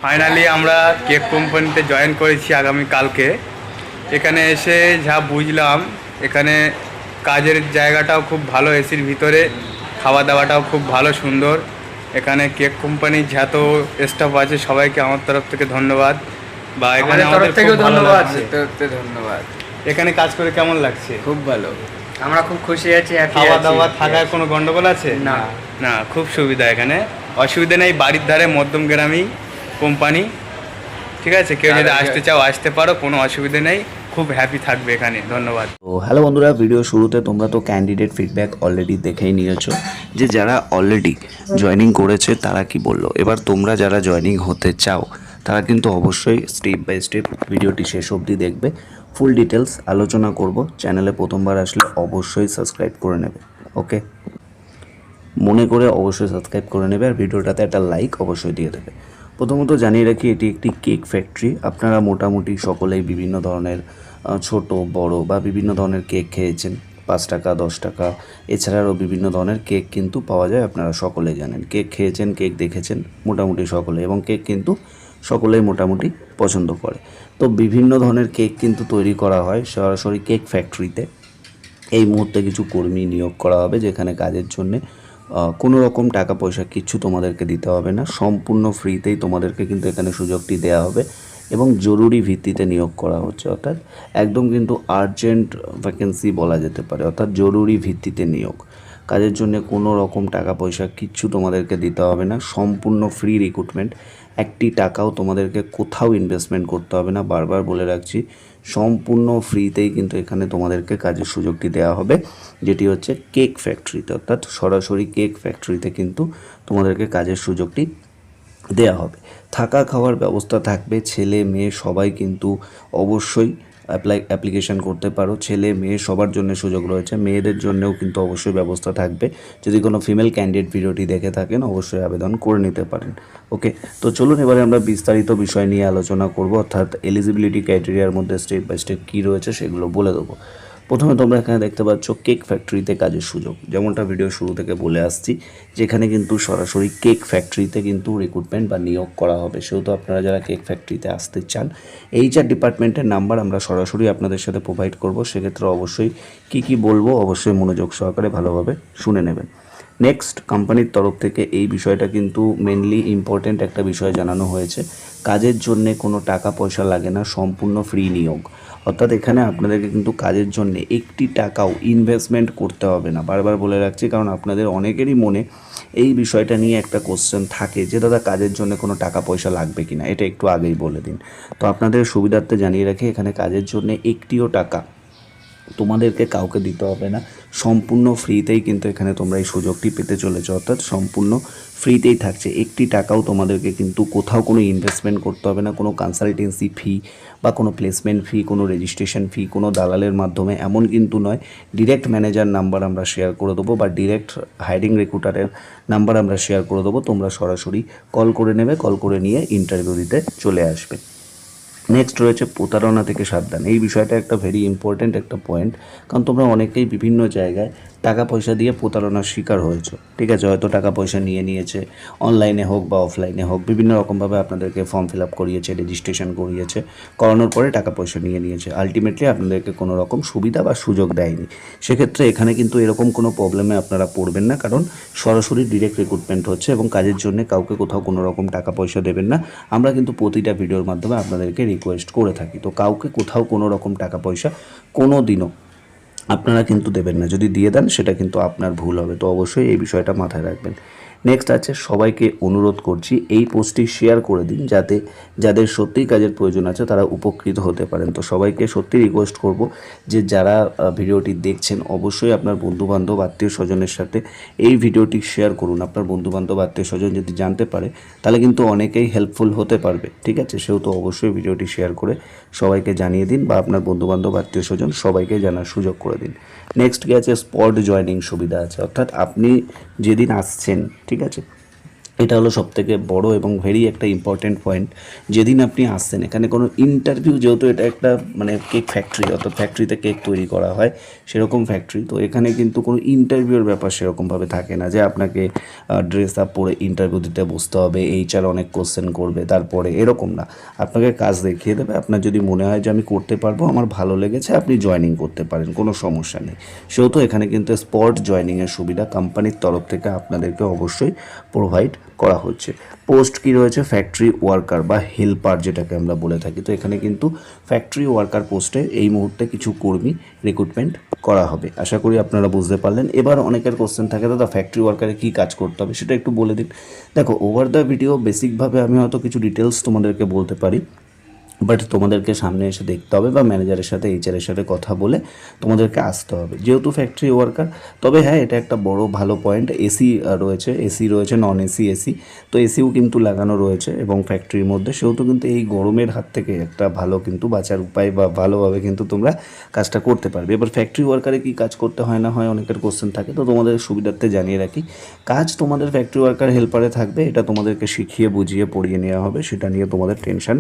Finally আমরা cake কোম্পানিতে join করেছি আগামীকালকে। এখানে এসে যা বুঝলাম, এখানে কাজের জায়গাটাও খুব ভালো, এসির ভিতরে খাওয়া দাওয়াটাও খুব ভালো সুন্দর। এখানে কেক কোম্পানির যত স্টাফ আছে সবাইকে আমার তরফ থেকে ধন্যবাদ। বা এখানে আমাদের খুব ভালো লাগছে। ধন্যবাদ। এখানে কাজ করে কেমন লাগছে? খুব ভালো, আমরা খুব খুশি আছি। খাওয়া দাওয়া থাকার কোনো গন্ডগোল আছে? না না, খুব সুবিধা, এখানে অসুবিধা নেই। বাড়ির ধারে মধ্যম গ্রামী কোম্পানি, ঠিক আছে। কেউ যদি আসতে চাও আসতে পারো, কোনো অসুবিধা নেই, খুব হ্যাপি থাকবে এখানে। ধন্যবাদ। তো হ্যালো বন্ধুরা, ভিডিও শুরুতে তোমরা তো ক্যান্ডিডেট ফিডব্যাক অলরেডি দেখেই নিয়েছো যে যারা অলরেডি জয়েনিং করেছে তারা কি বললো। এবার তোমরা যারা জয়েনিং হতে চাও তারা কিন্তু অবশ্যই স্টেপ বাই স্টেপ ভিডিওটি শেষ অবধি দেখবে। ফুল ডিটেলস আলোচনা করব। চ্যানেলে প্রথমবার আসলে অবশ্যই সাবস্ক্রাইব করে নেবে, ওকে? মনে করে অবশ্যই সাবস্ক্রাইব করে নেবে আর ভিডিওটাতে একটা লাইক অবশ্যই দিয়ে দেবে। প্রথমত জানিয়ে রাখি, এটি একটি কেক ফ্যাক্টরি। আপনারা মোটামুটি সকলেই বিভিন্ন ধরনের ছোট বড় বা বিভিন্ন ধরনের কেক খেয়েছেন, 5 টাকা 10 টাকা, এছাড়াও বিভিন্ন ধরনের কেক কিন্তু পাওয়া যায়। আপনারা সকলেই জানেন, কেক খেয়েছেন, কেক দেখেছেন মোটামুটি সকলে, এবং কেক কিন্তু সকলেই মোটামুটি পছন্দ করে। তো বিভিন্ন ধরনের কেক কিন্তু তৈরি করা হয় সরাসরি কেক ফ্যাক্টরিতে। এই মুহূর্তে কিছু কর্মী নিয়োগ করা হবে, যেখানে কাজের জন্যে কোনো রকম টাকা পয়সা কিচ্ছু তোমাদেরকে দিতে হবে না, সম্পূর্ণ ফ্রিতেই তোমাদেরকে কিন্তু এখানে সুযোগটি দেওয়া হবে। এবং জরুরি ভিত্তিতে নিয়োগ করা হচ্ছে, অর্থাৎ একদম কিন্তু আর্জেন্ট ভ্যাকেন্সি বলা যেতে পারে, অর্থাৎ জরুরি ভিত্তিতে নিয়োগ। কাজের জন্য কোনো রকম টাকা পয়সা কিচ্ছু তোমাদেরকে দিতে হবে না, সম্পূর্ণ ফ্রি রিক্রুটমেন্ট। একটি টাকাও তোমাদেরকে কোথাও ইনভেস্টমেন্ট করতে হবে না, বারবার বলে রাখছি, সম্পূর্ণ ফ্রিতেই কিন্তু এখানে তোমাদেরকে কাজের সুযোগটি দেওয়া হবে, যেটি হচ্ছে কেক ফ্যাক্টরিতে, অর্থাৎ সরাসরি কেক ফ্যাক্টরিতে কিন্তু তোমাদেরকে কাজের সুযোগটি দেওয়া হবে। থাকা খাওয়ার ব্যবস্থা থাকবে, ছেলে মেয়ে সবাই কিন্তু অবশ্যই অ্যাপ্লিকেশান করতে পারো। ছেলে মেয়ে সবার জন্য সুযোগ রয়েছে, মেয়েদের জন্যও কিন্তু অবশ্যই ব্যবস্থা থাকবে। যদি কোনো ফিমেল ক্যান্ডিডেট ভিডিওটি দেখে থাকেন অবশ্যই আবেদন করে নিতে পারেন, ওকে? তো চলুন এবারে আমরা বিস্তারিত বিষয় নিয়ে আলোচনা করব, অর্থাৎ এলিজিবিলিটি ক্রাইটেরিয়ার মধ্যে স্টেপ বাই স্টেপ কী রয়েছে সেগুলো বলে দেবো। প্রথমে তোমরা এখানে দেখতে পাচ্ছ কেক ফ্যাক্টরিতে কাজের সুযোগ। যেমনটা ভিডিও শুরু থেকে বলে আসছি, যেখানে কিন্তু সরাসরি কেক ফ্যাক্টরিতে কিন্তু রিক্রুটমেন্ট বা নিয়োগ করা হবে। সেহেতু আপনারা যারা কেক ফ্যাক্টরিতে আসতে চান, HR ডিপার্টমেন্টের নাম্বার আমরা সরাসরি আপনাদের সাথে প্রোভাইড করব। সেক্ষেত্রে অবশ্যই কি বলবো অবশ্যই মনোযোগ সহকারে ভালোভাবে শুনে নেবেন। নেক্সট, কোম্পানির তরফ থেকে এই বিষয়টা কিন্তু মেনলি ইম্পর্ট্যান্ট একটা বিষয় জানানো হয়েছে, কাজের জন্যে কোনো টাকা পয়সা লাগে না, সম্পূর্ণ ফ্রি নিয়োগ। অর্থাৎ এখানে আপনাদেরকে কিন্তু কাজের জন্য একটি টাকাও ইনভেস্টমেন্ট করতে হবে না, বারবার বলে রাখছি, কারণ আপনাদের অনেকেরই মনে এই বিষয়টা নিয়ে একটা কোশ্চেন থাকে যে দাদা কাজের জন্য কোনো টাকা পয়সা লাগবে কি না, এটা একটু আগেই বলে দিন। তো আপনাদের সুবিধার্থে জানিয়ে রাখি, এখানে কাজের জন্য একটিও টাকা তোমাদেরকে কাউকে দিতে হবে না, সম্পূর্ণ ফ্রিতেই কিন্তু এখানে তোমরা এই সুযোগটি পেতে চলেছো, অর্থাৎ সম্পূর্ণ ফ্রিতেই থাকছে। একটি টাকাও তোমাদেরকে কিন্তু কোথাও কোনো ইনভেস্টমেন্ট করতে হবে না, কোনো কনসালটেন্সি ফি বা কোনো প্লেসমেন্ট ফি, কোনো রেজিস্ট্রেশন ফি, কোনো দালালের মাধ্যমে এমন কিন্তু নয়। ডিরেক্ট ম্যানেজার নাম্বার আমরা শেয়ার করে দেবো বা ডিরেক্ট হায়ারিং রিক্রুটারের নাম্বার আমরা শেয়ার করে দেবো, তোমরা সরাসরি কল করে নেবে, কল করে নিয়ে ইন্টারভিউ দিতে চলে আসবে। নেক্সট রয়েছে প্রতারণা থেকে সাবধান। এই বিষয়টা একটা ভেরি ইম্পর্ট্যান্ট একটা পয়েন্ট, কারণ তোমরা অনেকেই বিভিন্ন জায়গায় টাকা পয়সা দিয়ে প্রতারণার শিকার হয়েছো, ঠিক আছে? হয়তো টাকা পয়সা নিয়েছে, অনলাইনে হোক বা অফলাইনে হোক, বিভিন্ন রকমভাবে আপনাদেরকে ফর্ম ফিল আপ করিয়েছে, রেজিস্ট্রেশন করিয়েছে, করানোর পরে টাকা পয়সা নিয়েছে, আলটিমেটলি আপনাদেরকে কোনো রকম সুবিধা বা সুযোগ দেয়নি। সেক্ষেত্রে এখানে কিন্তু এরকম কোনো প্রবলেমে আপনারা পড়বেন না, কারণ সরাসরি ডিরেক্ট রিক্রুটমেন্ট হচ্ছে এবং কাজের জন্য কাউকে কোথাও কোনো রকম টাকা পয়সা দেবেন না। আমরা কিন্তু প্রতিটা ভিডিওর মাধ্যমে আপনাদেরকে রিকোয়েস্ট করে থাকি, তো কাউকে কোথাও কোনো রকম টাকা পয়সা কোনো দিনও আপনারা কিন্তু দেবেন না। যদি দিয়ে দেন সেটা কিন্তু আপনার ভুল হবে, তো অবশ্যই এই বিষয়টা মাথায় রাখবেন। নেক্সট আছে, সবাইকে অনুরোধ করছি এই পোস্টটি শেয়ার করে দিন, যাতে যাদের সত্যিই কাজের প্রয়োজন আছে তারা উপকৃত হতে পারেন। তো সবাইকে সত্যি রিকোয়েস্ট করব যে যারা ভিডিওটি দেখছেন অবশ্যই আপনার বন্ধুবান্ধব আত্মীয় স্বজনের সাথে এই ভিডিওটি শেয়ার করুন। আপনার বন্ধুবান্ধব আত্মীয় স্বজন যদি জানতে পারে তাহলে কিন্তু অনেকেই হেল্পফুল হতে পারবে, ঠিক আছে? সেহেতু অবশ্যই ভিডিওটি শেয়ার করে সবাইকে জানিয়ে দিন বা আপনার বন্ধুবান্ধব আত্মীয় স্বজন সবাইকে জানার সুযোগ করে দিন। নেক্সট কি আছে, স্পট জয়েনিং সুবিধা আছে, অর্থাৎ আপনি যেদিন আসছেন, ঠিক আছে, এটা হলো সবথেকে বড় এবং ভেরি একটা ইম্পর্টেন্ট পয়েন্ট। যেদিন আপনি আসছেন এখানে কোনো ইন্টারভিউ, যেহেতু এটা একটা মানে কেক ফ্যাক্টরি, অর্থাৎ ফ্যাক্টরিতে কেক তৈরি করা হয় সেরকম ফ্যাক্টরি, তো এখানে কিন্তু কোনো ইন্টারভিউর ব্যাপার সেরকমভাবে থাকে না যে আপনাকে ড্রেস আপ পরে ইন্টারভিউ দিতে বসতে হবে, এইচআর অনেক কোশ্চেন করবে তারপরে, এরকম না। আপনাকে কাজ দেখিয়ে দেবে, আপনার যদি মনে হয় যে আমি করতে পারবো, আমার ভালো লেগেছে, আপনি জয়েনিং করতে পারেন, কোনো সমস্যা নেই। সেহেতু এখানে কিন্তু স্পট জয়েনিংয়ের সুবিধা কোম্পানির তরফ থেকে আপনাদেরকে অবশ্যই প্রোভাইড করা হচ্ছে। পোস্ট কি রয়েছে, ফ্যাক্টরি ওয়ার্কার বা হেল্পার যেটাকে আমরা বলে থাকি। তো এখানে কিন্তু ফ্যাক্টরি ওয়ার্কার পোস্টে এই মুহূর্তে কিছু কর্মী রিক্রুটমেন্ট করা হবে। আশা করি আপনারা বুঝতে পারলেন। এবার অনেকের কোশ্চেন থাকে, দাদা ফ্যাক্টরি ওয়ার্কারে কী কাজ করতে হবে সেটা একটু বলে দিন। দেখো, ওভার দ্য ভিডিও বেসিকভাবে আমি হয়তো কিছু ডিটেলস তোমাদেরকে বলতে পারি, বাট তোমাদেরকে সামনে এসে দেখতে হবে বা ম্যানেজারের সাথে, এইচআরের সাথে কথা বলে তোমাদেরকে আসতে হবে, যেহেতু ফ্যাক্টরি ওয়ার্কার। তবে হ্যাঁ, এটা একটা বড় ভালো পয়েন্ট, এসি রয়েছে, নন এসি। তো এসিও কিন্তু লাগানো রয়েছে এবং ফ্যাক্টরির মধ্যে, সেহেতু কিন্তু এই গরমের হাত থেকে একটা ভালো কিন্তু বাঁচার উপায় বা ভালোভাবে কিন্তু তোমরা কাজটা করতে পারবে। এবার ফ্যাক্টরি ওয়ার্কারে কী কাজ করতে হয় না হয় অনেকের কোশ্চেন থাকে, তো তোমাদের সুবিধার্থে জানিয়ে রাখি, কাজ তোমাদের ফ্যাক্টরি ওয়ার্কার হেল্পারে থাকবে, এটা তোমাদেরকে শিখিয়ে বুঝিয়ে পড়িয়ে নেওয়া হবে, সেটা নিয়ে তোমাদের টেনশন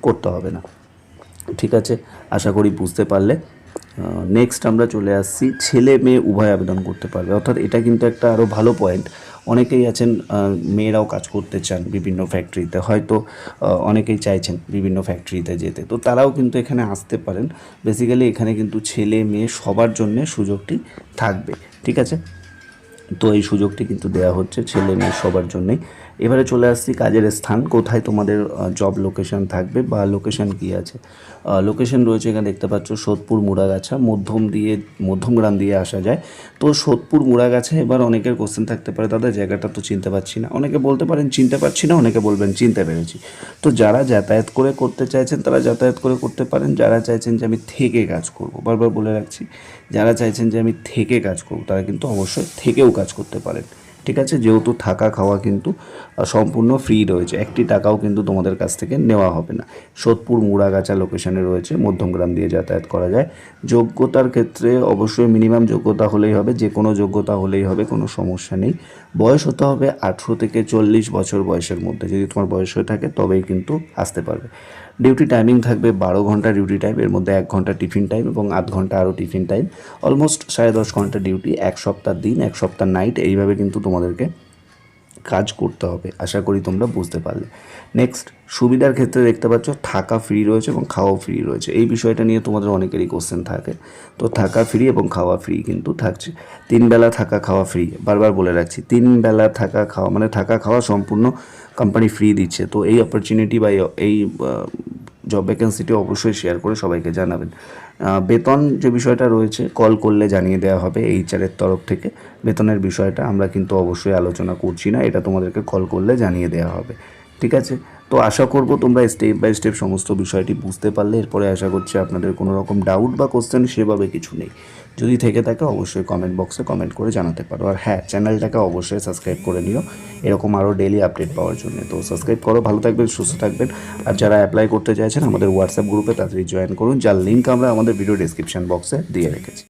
করতে হবে না। ঠিক আছে, আশা করি বুঝতে পারলে। নেক্সট আমরা চলে আসছি, ছেলে মেয়ে উভয় আবেদন করতে পারবে, অর্থাৎ এটা কিন্তু একটা আরও ভালো পয়েন্ট। অনেকেই আছেন মেয়েরাও কাজ করতে চান বিভিন্ন ফ্যাক্টরিতে, হয়তো অনেকেই চাইছেন বিভিন্ন ফ্যাক্টরিতে যেতে, তো তারাও কিন্তু এখানে আসতে পারেন। বেসিক্যালি এখানে কিন্তু ছেলে মেয়ে সবার জন্যে সুযোগটি থাকবে। ঠিক আছে, তো এই সুযোগটি কিন্তু দেওয়া হচ্ছে ছেলে মেয়ে সবার জন্যেই। এবারে চলে আসছি কাজের স্থান, কোথায় তোমাদের জব লোকেশন থাকবে বা লোকেশন কী আছে। লোকেশন রয়েছে এখানে দেখতে পাচ্ছ, সোদপুর মুড়াগাছা, মধ্যমগ্রাম দিয়ে আসা যায়। তো সোদপুর মুড়াগাছা। এবার অনেকের কোশ্চেন থাকতে পারে, দাদা জায়গাটা তো চিনতে পারছি না। অনেকে বলতে পারেন চিনতে পারছি না, অনেকে বলবেন চিনতে পেরেছি। তো যারা যাতায়াত করে করতে চাইছেন তারা যাতায়াত করে করতে পারেন, যারা চাইছেন যে আমি থেকে কাজ করব, বারবার বলে রাখছি, যারা চাইছেন যে আমি থেকে কাজ করব তারা কিন্তু অবশ্যই থেকেও কাজ করতে পারেন। ঠিক আছে, যেহেতু থাকা খাওয়া কিন্তু সম্পূর্ণ ফ্রি রয়েছে, একটি টাকাও কিন্তু তোমাদের কাছ থেকে নেওয়া হবে না। সোদপুর মুড়াগাছা লোকেশনে রয়েছে, মধ্যমগ্রাম দিয়ে যাতায়াত করা যায়। যোগ্যতার ক্ষেত্রে অবশ্যই মিনিমাম যোগ্যতা হলেই হবে, যে কোনো যোগ্যতা হলেই হবে, কোনো সমস্যা নেই। বয়স হতে হবে 18 থেকে 40 বছর বয়সের মধ্যে, যদি তোমার বয়স হয়ে থাকে তবেই কিন্তু আসতে পারবে। ডিউটি টাইমিং থাকবে 12 ঘন্টা ডিউটি টাইম, এর মধ্যে 1 ঘন্টা টিফিন টাইম এবং 8 ঘন্টা আরও টিফিন টাইম, অলমোস্ট 10.5 ঘন্টা ডিউটি, 1 সপ্তাহ দিন 1 সপ্তাহ নাইট, এইভাবে কিন্তু তোমাদেরকে কাজ করতে হবে। আশা করি তোমরা বুঝতে পারলে। নেক্সট, সুবিধার ক্ষেত্রে দেখতে পাচ্ছ থাকা ফ্রি রয়েছে এবং খাওয়া ফ্রি রয়েছে। এই বিষয়টা নিয়ে তোমাদের অনেকেরই কোশ্চেন থাকে, তো থাকা ফ্রি এবং খাওয়া ফ্রি কিন্তু থাকছে। 3 বেলা থাকা খাওয়া ফ্রি, বারবার বলে রাখছি, 3 বেলা থাকা খাওয়া মানে থাকা খাওয়া সম্পূর্ণ কোম্পানি ফ্রি দিচ্ছে। তো এই অপরচুনিটি বা এই জব ভ্যাকেন্সিটি অবশ্যই শেয়ার করে সবাইকে জানাবেন। বেতন যে বিষয়টা রয়েছে, কল করলে জানিয়ে দেওয়া হবে এইচআরের তরফ থেকে। বেতনের বিষয়টা আমরা কিন্তু অবশ্যই আলোচনা করছি না, এটা তোমাদেরকে কল করলে জানিয়ে দেওয়া হবে। ঠিক আছে, তো আশা করব তোমরা স্টেপ বাই স্টেপ সমস্ত বিষয়টি বুঝতে পারলে। এরপরে আশা করছি আপনাদের কোনো রকম ডাউট বা কোশ্চেন সেভাবে কিছু নেই। যদি থেকে থাকে অবশ্যই কমেন্ট বক্সে কমেন্ট করে জানাতে পারো। আর হ্যাঁ, চ্যানেলটাকে অবশ্যই সাবস্ক্রাইব করে নিও এরকম আরও ডেলি আপডেট পাওয়ার জন্য। তো সাবস্ক্রাইব করো, ভালো থাকবেন, সুস্থ থাকবেন। আর যারা অ্যাপ্লাই করতে চাইছেন আমাদের হোয়াটসঅ্যাপ গ্রুপে তাড়াতাড়ি জয়েন করুন, যার লিঙ্ক আমরা আমাদের ভিডিও ডেসক্রিপশন বক্সে দিয়ে রেখেছি।